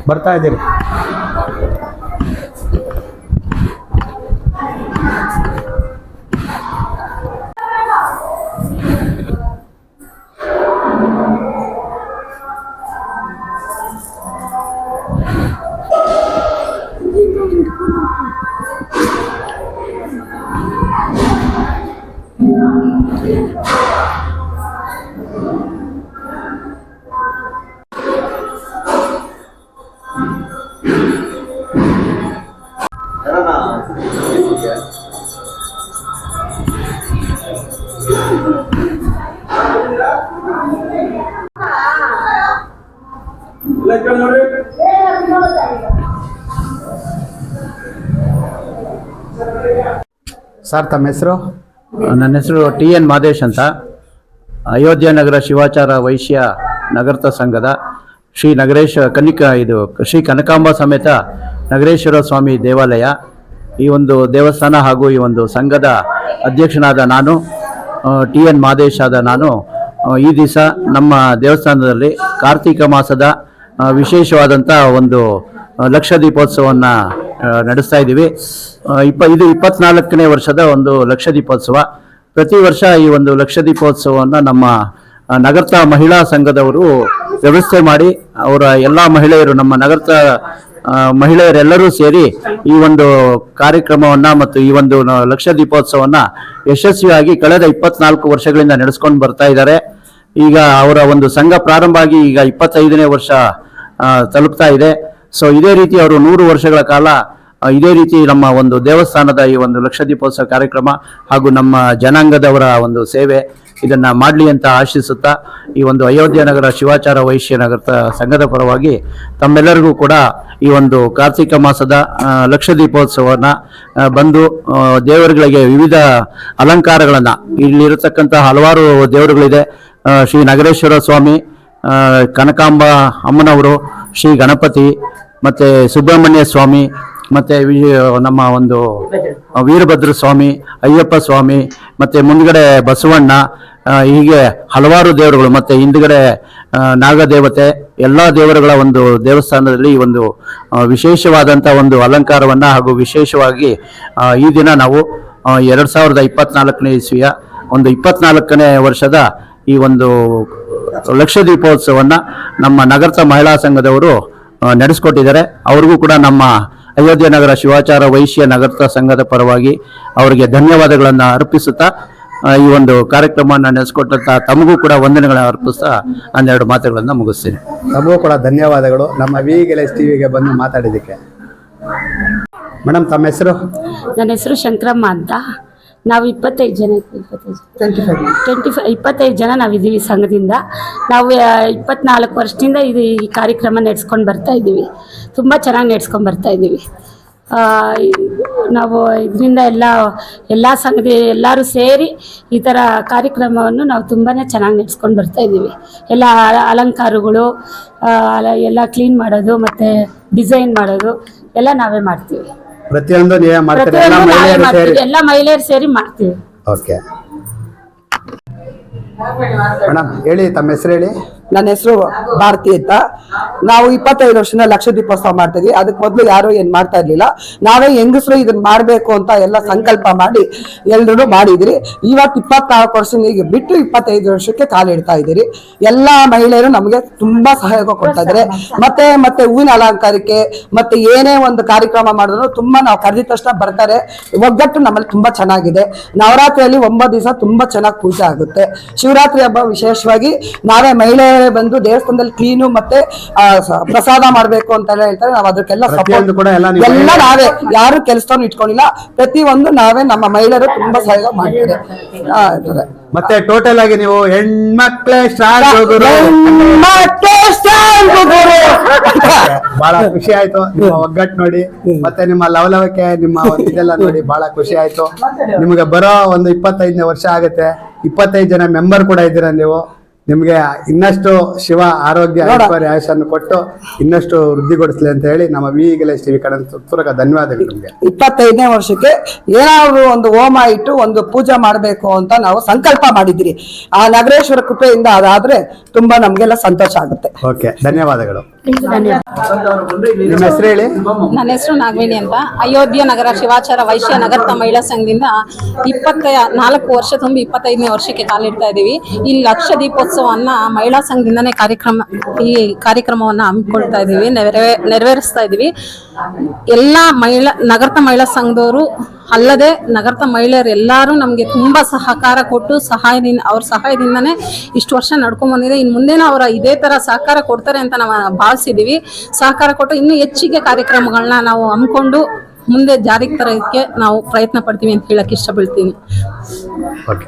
ಬರ್ತಾ ಇದ್ದೀರಿ. ಸರ್ ತಮ್ಮ ಹೆಸರು? ನನ್ನ ಹೆಸರು TN ಮಾದೇಶ್ ಅಂತ. ಅಯೋಧ್ಯ ನಗರ ಶಿವಾಚಾರ ವೈಶ್ಯ ನಗರ್ತ ಸಂಘದ ಶ್ರೀ ಶ್ರೀ ಕನಕಾಂಬ ಸಮೇತ ನಗರೇಶ್ವರ ಸ್ವಾಮಿ ದೇವಾಲಯ, ಈ ಒಂದು ದೇವಸ್ಥಾನ ಹಾಗೂ ಈ ಒಂದು ಸಂಘದ ಅಧ್ಯಕ್ಷನಾದ ನಾನು, TN ಮಾದೇಶ್ ಆದ ನಾನು, ಈ ದಿವಸ ನಮ್ಮ ದೇವಸ್ಥಾನದಲ್ಲಿ ಕಾರ್ತಿಕ ಮಾಸದ ವಿಶೇಷವಾದಂಥ ಒಂದು ಲಕ್ಷ ದೀಪೋತ್ಸವವನ್ನು ನಡೆಸ್ತಾ ಇದ್ದೀವಿ. ಇದು 24ನೇ ವರ್ಷದ ಒಂದು ಲಕ್ಷ ದೀಪೋತ್ಸವ. ಪ್ರತಿ ವರ್ಷ ಈ ಒಂದು ಲಕ್ಷ ದೀಪೋತ್ಸವವನ್ನು ನಮ್ಮ ನಗರದ ಮಹಿಳಾ ಸಂಘದವರು ವ್ಯವಸ್ಥೆ ಮಾಡಿ, ಅವರ ಎಲ್ಲ ಮಹಿಳೆಯರು, ನಮ್ಮ ನಗರದ ಮಹಿಳೆಯರೆಲ್ಲರೂ ಸೇರಿ ಈ ಒಂದು ಕಾರ್ಯಕ್ರಮವನ್ನು ಮತ್ತು ಈ ಒಂದು ಲಕ್ಷ ದೀಪೋತ್ಸವವನ್ನು ಯಶಸ್ವಿಯಾಗಿ ಕಳೆದ 24 ವರ್ಷಗಳಿಂದ ನಡೆಸ್ಕೊಂಡು ಬರ್ತಾ ಇದ್ದಾರೆ. ಈಗ ಅವರ ಒಂದು ಸಂಘ ಪ್ರಾರಂಭ ಆಗಿ ಈಗ 25ನೇ ವರ್ಷ ತಲುಪ್ತಾ ಇದೆ. ಸೊ ಇದೇ ರೀತಿ ಅವರು 100 ವರ್ಷಗಳ ಕಾಲ ಇದೇ ರೀತಿ ನಮ್ಮ ಒಂದು ದೇವಸ್ಥಾನದ ಈ ಒಂದು ಲಕ್ಷ ದೀಪೋತ್ಸವ ಕಾರ್ಯಕ್ರಮ ಹಾಗೂ ನಮ್ಮ ಜನಾಂಗದವರ ಒಂದು ಸೇವೆ ಇದನ್ನ ಮಾಡಲಿ ಅಂತ ಆಶಿಸುತ್ತಾ, ಈ ಒಂದು ಅಯೋಧ್ಯ ನಗರ ಶಿವಾಚಾರ ವೈಶ್ಯ ನಗರ ಸಂಘದ ಪರವಾಗಿ ತಮ್ಮೆಲ್ಲರಿಗೂ ಕೂಡ ಈ ಒಂದು ಕಾರ್ತಿಕ ಮಾಸದ ಲಕ್ಷ ದೀಪೋತ್ಸವನ ಬಂದು ದೇವರುಗಳಿಗೆ ವಿವಿಧ ಅಲಂಕಾರಗಳನ್ನು, ಇಲ್ಲಿರತಕ್ಕಂಥ ಹಲವಾರು ದೇವರುಗಳಿದೆ. ಶ್ರೀ ನಗರೇಶ್ವರ ಸ್ವಾಮಿ, ಕನಕಾಂಬ ಅಮ್ಮನವರು, ಶ್ರೀ ಗಣಪತಿ, ಮತ್ತೆ ಸುಬ್ರಹ್ಮಣ್ಯ ಸ್ವಾಮಿ, ಮತ್ತೆ ನಮ್ಮ ಒಂದು ವೀರಭದ್ರ ಸ್ವಾಮಿ, ಅಯ್ಯಪ್ಪ ಸ್ವಾಮಿ, ಮತ್ತೆ ಮುಂದ್ಗಡೆ ಬಸವಣ್ಣ, ಹೀಗೆ ಹಲವಾರು ದೇವರುಗಳು, ಮತ್ತೆ ಹಿಂದ್ಗಡೆ ನಾಗದೇವತೆ, ಎಲ್ಲ ದೇವರುಗಳ ಒಂದು ದೇವಸ್ಥಾನದಲ್ಲಿ ಈ ಒಂದು ವಿಶೇಷವಾದಂಥ ಒಂದು ಅಲಂಕಾರವನ್ನ ಹಾಗೂ ವಿಶೇಷವಾಗಿ ಈ ದಿನ ನಾವು 2024ನೇ ಇಸ್ವಿಯ ಒಂದು 24ನೇ ವರ್ಷದ ಈ ಒಂದು ಲಕ್ಷ ದೀಪೋತ್ಸವನ್ನ ನಮ್ಮ ನಗರದ ಮಹಿಳಾ ಸಂಘದವರು ನಡೆಸ್ಕೊಟ್ಟಿದ್ದಾರೆ. ಅವ್ರಿಗೂ ಕೂಡ ನಮ್ಮ ಅಯೋಧ್ಯ ನಗರ ಶಿವಾಚಾರ ವೈಶ್ಯ ನಗರ ಸಂಘದ ಪರವಾಗಿ ಅವರಿಗೆ ಧನ್ಯವಾದಗಳನ್ನು ಅರ್ಪಿಸುತ್ತಾ ಈ ಒಂದು ಕಾರ್ಯಕ್ರಮವನ್ನು ನಡೆಸಿಕೊಟ್ಟಂತ ತಮಗೂ ಕೂಡ ವಂದನೆಗಳನ್ನು ಅರ್ಪಿಸ್ತಾ 12 ಮಾತುಗಳನ್ನು ಮುಗಿಸ್ತೀನಿ. ತಮಗೂ ಕೂಡ ಧನ್ಯವಾದಗಳು ನಮ್ಮ VGLS ಟಿವಿಗೆ ಬಂದು ಮಾತಾಡಿದ್ದಕ್ಕೆ. ಮೇಡಮ್, ತಮ್ಮ ಹೆಸರು? ನನ್ನ ಹೆಸರು ಶಂಕರಮ್ಮ ಅಂತ. ನಾವು 25 ಜನ ನಾವಿದ್ದೀವಿ ಸಂಘದಿಂದ. ನಾವು 24 ವರ್ಷದಿಂದ ಈ ಕಾರ್ಯಕ್ರಮ ನಡೆಸ್ಕೊಂಡು ಬರ್ತಾ ಇದ್ದೀವಿ. ತುಂಬ ಚೆನ್ನಾಗಿ ನಡೆಸ್ಕೊಂಡು ಬರ್ತಾ ಇದ್ದೀವಿ. ನಾವು ಇದರಿಂದ ಎಲ್ಲ ಸಂಘದ ಎಲ್ಲರೂ ಸೇರಿ ಈ ಥರ ಕಾರ್ಯಕ್ರಮವನ್ನು ನಾವು ತುಂಬಾ ಚೆನ್ನಾಗಿ ನಡೆಸ್ಕೊಂಡು ಬರ್ತಾ ಇದ್ದೀವಿ. ಎಲ್ಲ ಅಲಂಕಾರಗಳು ಎಲ್ಲ ಕ್ಲೀನ್ ಮಾಡೋದು ಮತ್ತು ಡಿಸೈನ್ ಮಾಡೋದು ಎಲ್ಲ ನಾವೇ ಮಾಡ್ತೀವಿ. ಪ್ರತಿಯೊಂದು ನೀವೇ ಮಾಡ್ತೀರಾ? ಎಲ್ಲ ಮಹಿಳೆಯರು ಸೇರಿ ಮಾಡ್ತೀವಿ. ಓಕೆ ಮೇಡಮ್, ಹೇಳಿ ತಮ್ಮ ಹೆಸರು ಹೇಳಿ. ನನ್ನ ಹೆಸರು ಭಾರತಿ ಅಂತ. ನಾವು 25 ವರ್ಷದಿಂದ ಲಕ್ಷ ದೀಪೋತ್ಸವ ಮಾಡ್ತಿದ್ವಿ. ಅದಕ್ಕೆ ಮೊದಲು ಯಾರು ಏನು ಮಾಡ್ತಾ ಇರ್ಲಿಲ್ಲ. ನಾವೇ ಹೆಂಗಸರು ಇದನ್ನ ಮಾಡಬೇಕು ಅಂತ ಎಲ್ಲ ಸಂಕಲ್ಪ ಮಾಡಿ ಎಲ್ರೂ ಮಾಡಿದ್ರಿ. ಇವತ್ತು 24 ವರ್ಷ ಈಗ ಬಿಟ್ಟು 25 ವರ್ಷಕ್ಕೆ ಕಾಲಿಡ್ತಾ ಇದ್ದೀರಿ. ಎಲ್ಲ ಮಹಿಳೆಯರು ನಮಗೆ ತುಂಬಾ ಸಹಯೋಗ ಕೊಡ್ತಾ ಇದ್ದಾರೆ. ಮತ್ತೆ ಹೂವಿನ ಅಲಂಕಾರಕ್ಕೆ ಮತ್ತೆ ಏನೇ ಒಂದು ಕಾರ್ಯಕ್ರಮ ಮಾಡಿದ್ರು ತುಂಬಾ ನಾವು ಕರೆದಿದ ತಕ್ಷಣ ಬರ್ತಾರೆ. ಒಗ್ಗಟ್ಟು ನಮ್ಮಲ್ಲಿ ತುಂಬಾ ಚೆನ್ನಾಗಿದೆ. ನವರಾತ್ರಿಯಲ್ಲಿ 9 ದಿವಸ ತುಂಬಾ ಚೆನ್ನಾಗಿ ಪೂಜೆ ಆಗುತ್ತೆ. ಶಿವರಾತ್ರಿ ಹಬ್ಬ ವಿಶೇಷವಾಗಿ ನಾವೇ ಮಹಿಳೆಯರೇ ಬಂದು ದೇವಸ್ಥಾನದಲ್ಲಿ ಕ್ಲೀನು ಮತ್ತೆ ಪ್ರಸಾದ ಮಾಡ್ಬೇಕು ಅಂತೆಲ್ಲ ಹೇಳ್ತಾರೆ. ನಾವು ಅದಕ್ಕೆಲ್ಲ ಎಲ್ಲ ನಾವೇ, ಯಾರು ಕೆಲಸವನ್ನು ಇಟ್ಕೊಂಡಿಲ್ಲ. ಪ್ರತಿಯೊಂದು ನಾವೇ ನಮ್ಮ ಮಹಿಳೆಯರು ತುಂಬಾ ಸಹಯೋಗ ಮಾಡ್ತಾರೆ. ಮತ್ತೆ ಟೋಟಲ್ ಆಗಿ ನೀವು ಹೆಣ್ಮಕ್ಳೇ ಬಹಳ ಖುಷಿ ಆಯ್ತು ನಿಮ್ಮ ಒಗ್ಗಟ್ಟು ನೋಡಿ, ಮತ್ತೆ ನಿಮ್ಮ ಲವಲವಿಕೆ, ನಿಮ್ಮ ಇದೆಲ್ಲ ನೋಡಿ ಬಹಳ ಖುಷಿ ಆಯ್ತು. ನಿಮ್ಗೆ ಬರೋ ಒಂದು 25ನೇ ವರ್ಷ ಆಗುತ್ತೆ. 25 ಜನ ಮೆಂಬರ್ ಕೂಡ ಇದ್ದೀರಾ ನೀವು. ನಿಮ್ಗೆ ಇನ್ನಷ್ಟು ಶಿವ ಆರೋಗ್ಯ ಆಯುಷನ್ನು ಕೊಟ್ಟು ಇನ್ನಷ್ಟು ವೃದ್ಧಿಗೊಳಿಸ್ಲಿ ಅಂತ ಹೇಳಿ ನಮ್ಮ VGLS ಟಿವಿ ಕಡೆ ಪೂರಕ ಧನ್ಯವಾದಗಳು. ನಿಮ್ಗೆ 25ನೇ ವರ್ಷಕ್ಕೆ ಏನಾದ್ರು ಒಂದು ಹೋಮ ಇಟ್ಟು ಒಂದು ಪೂಜೆ ಮಾಡಬೇಕು ಅಂತ ನಾವು ಸಂಕಲ್ಪ ಮಾಡಿದ್ರಿ. ಆ ನಗರೇಶ್ವರ ಕೃಪೆಯಿಂದ ಅದಾದ್ರೆ ತುಂಬಾ ನಮ್ಗೆಲ್ಲ ಸಂತೋಷ ಆಗುತ್ತೆ. ಓಕೆ, ಧನ್ಯವಾದಗಳು. ನಿಮ್ಮ ಹೆಸರು ಹೇಳಿ. ನನ್ನ ಹೆಸರು ನಾಗವೇಣಿ ಅಂತ. ಅಯೋಧ್ಯ ನಗರ ಶಿವಾಚಾರ ವೈಶ್ಯ ನಗರ ಮಹಿಳಾ ಸಂಘದಿಂದ 24 ವರ್ಷ ತುಂಬಿ 25ನೇ ವರ್ಷಕ್ಕೆ ಕಾಲಿಡ್ತಾ ಇದ್ದೀವಿ. ಈ ಲಕ್ಷ ದೀಪೋತ್ಸವನ್ನ ಮಹಿಳಾ ಸಂಘದಿಂದನೇ ಈ ಕಾರ್ಯಕ್ರಮವನ್ನು ಹಮ್ಮಿಕೊಳ್ತಾ ಇದ್ದೀವಿ, ನೆರವೇರಿಸ್ತಾ ಇದ್ದೀವಿ. ಎಲ್ಲ ನಗರದ ಮಹಿಳಾ ಸಂಘದವರು ಅಲ್ಲದೆ ನಗರದ ಮಹಿಳೆಯರು ಎಲ್ಲರೂ ನಮಗೆ ತುಂಬ ಸಹಕಾರ ಕೊಟ್ಟು ಅವ್ರ ಸಹಾಯದಿಂದನೇ ಇಷ್ಟು ವರ್ಷ ನಡ್ಕೊಂಡ್ ಬಂದಿದೆ. ಇನ್ನು ಮುಂದೇನೂ ಅವರ ಇದೇ ಥರ ಸಹಕಾರ ಕೊಡ್ತಾರೆ ಅಂತ ನಾವು ಭಾವಿಸಿದ್ದೀವಿ. ಸಹಕಾರ ಕೊಟ್ಟು ಇನ್ನೂ ಹೆಚ್ಚಿಗೆ ಕಾರ್ಯಕ್ರಮಗಳನ್ನ ನಾವು ಹಮ್ಮಿಕೊಂಡು ಮುಂದೆ ಜಾರಿಗೆ ತರೋದಕ್ಕೆ ನಾವು ಪ್ರಯತ್ನ ಪಡ್ತೀವಿ ಅಂತ ಹೇಳಕ್ಕೆ ಇಷ್ಟಪಡ್ತೀನಿ. ಓಕೆ.